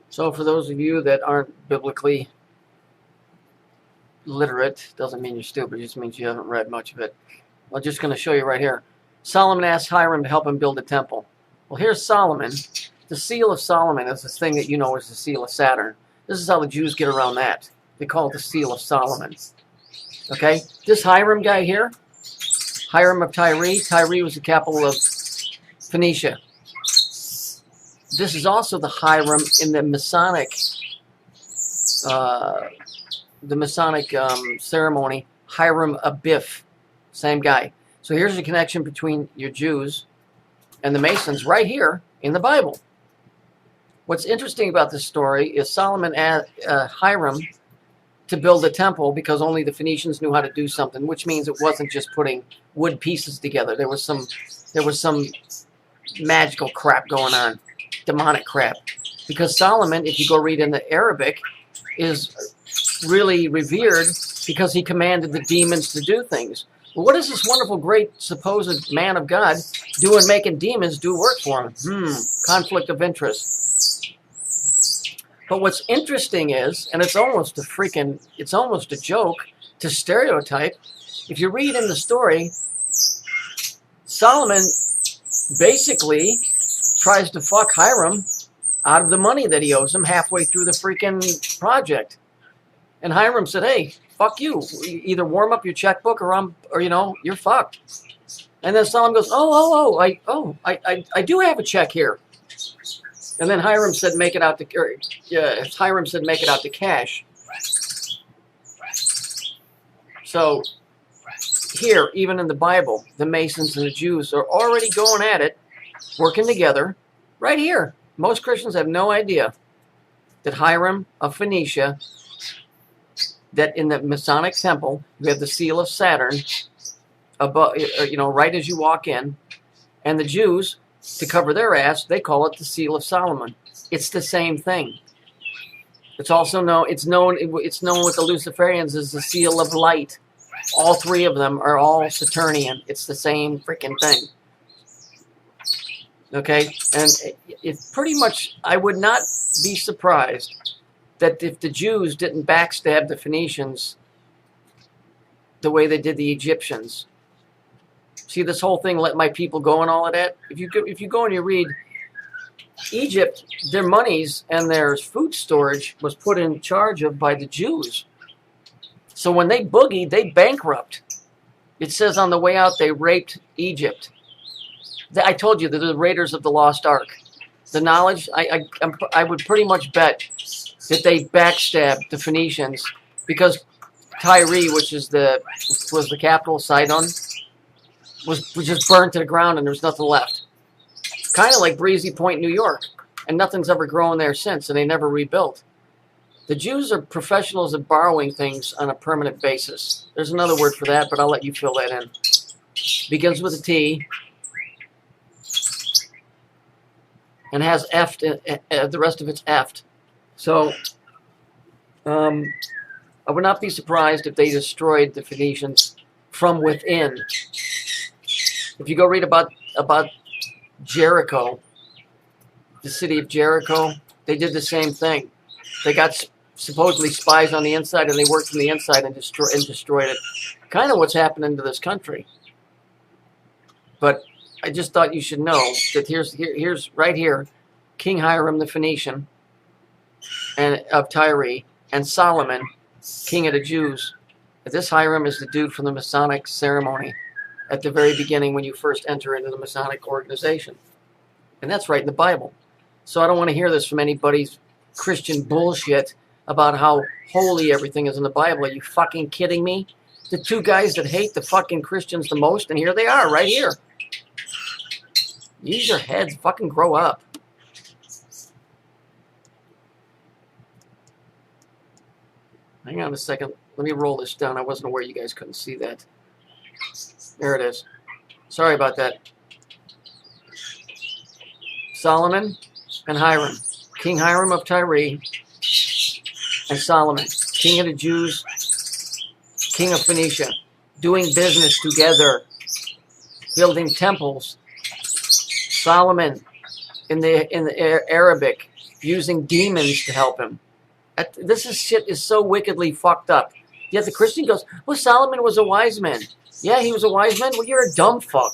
So for those of you that aren't biblically literate, doesn't mean you're stupid, it just means you haven't read much of it. I'm just going to show you right here. Solomon asked Hiram to help him build a temple. Well, here's Solomon. The seal of Solomon is this thing that you know is the seal of Saturn. This is how the Jews get around that. They call it the seal of Solomon. Okay? This Hiram guy here, Hiram of Tyre. Tyre was the capital of Phoenicia. This is also the Hiram in the Masonic ceremony, Hiram Abiff, same guy. So here's the connection between your Jews and the Masons right here in the Bible. What's interesting about this story is Solomon asked Hiram to build a temple because only the Phoenicians knew how to do something, which means it wasn't just putting wood pieces together. There was some magical crap going on, demonic crap. Because Solomon, if you go read in the Arabic, is really revered because he commanded the demons to do things. Well, what is this wonderful, great, supposed man of God doing making demons do work for him? Conflict of interest. But what's interesting is, and it's almost a joke to stereotype, if you read in the story, Solomon basically tries to fuck Hiram out of the money that he owes him halfway through the freaking project. And Hiram said, hey, fuck you. Either warm up your checkbook or you're fucked. And then Solomon goes, I do have a check here. And then Hiram said, make it out to cash. So here, even in the Bible, the Masons and the Jews are already going at it, working together, right here. Most Christians have no idea that Hiram of Phoenicia, that in the Masonic temple, we have the seal of Saturn, above, right as you walk in, and the Jews, to cover their ass, they call it the seal of Solomon. It's the same thing. It's also known with the Luciferians as the seal of light. All three of them are all Saturnian. It's the same freaking thing. Okay, and it's pretty much, I would not be surprised that if the Jews didn't backstab the Phoenicians the way they did the Egyptians. See this whole thing, let my people go and all of that? If you go and you read, Egypt, their monies and their food storage was put in charge of by the Jews. So when they boogied, they bankrupt. It says on the way out they raped Egypt. I told you, they're the Raiders of the Lost Ark. The knowledge, I would pretty much bet that they backstabbed the Phoenicians because Tyre, which was the capital, Sidon, was just burned to the ground and there was nothing left. Kind of like Breezy Point, New York. And nothing's ever grown there since, and they never rebuilt. The Jews are professionals at borrowing things on a permanent basis. There's another word for that, but I'll let you fill that in. Begins with a T. And has F, the rest of it's F'd. So, I would not be surprised if they destroyed the Phoenicians from within. If you go read about Jericho, the city of Jericho, they did the same thing. They got supposedly spies on the inside, and they worked from the inside and destroyed it. Kind of what's happening to this country. But I just thought you should know that here's right here, King Hiram the Phoenician and of Tyre, and Solomon, king of the Jews. This Hiram is the dude from the Masonic ceremony at the very beginning when you first enter into the Masonic organization. And that's right in the Bible. So I don't want to hear this from anybody's Christian bullshit about how holy everything is in the Bible. Are you fucking kidding me? The two guys that hate the fucking Christians the most, and here they are, right here. Use your heads, fucking grow up. Hang on a second. Let me roll this down. I wasn't aware you guys couldn't see that. There it is. Sorry about that. Solomon and Hiram. King Hiram of Tyre and Solomon, king of the Jews, king of Phoenicia, doing business together, building temples. Solomon in the Arabic using demons to help him. Shit is so wickedly fucked up. Yet the Christian goes, well, Solomon was a wise man. Yeah, he was a wise man. Well, you're a dumb fuck.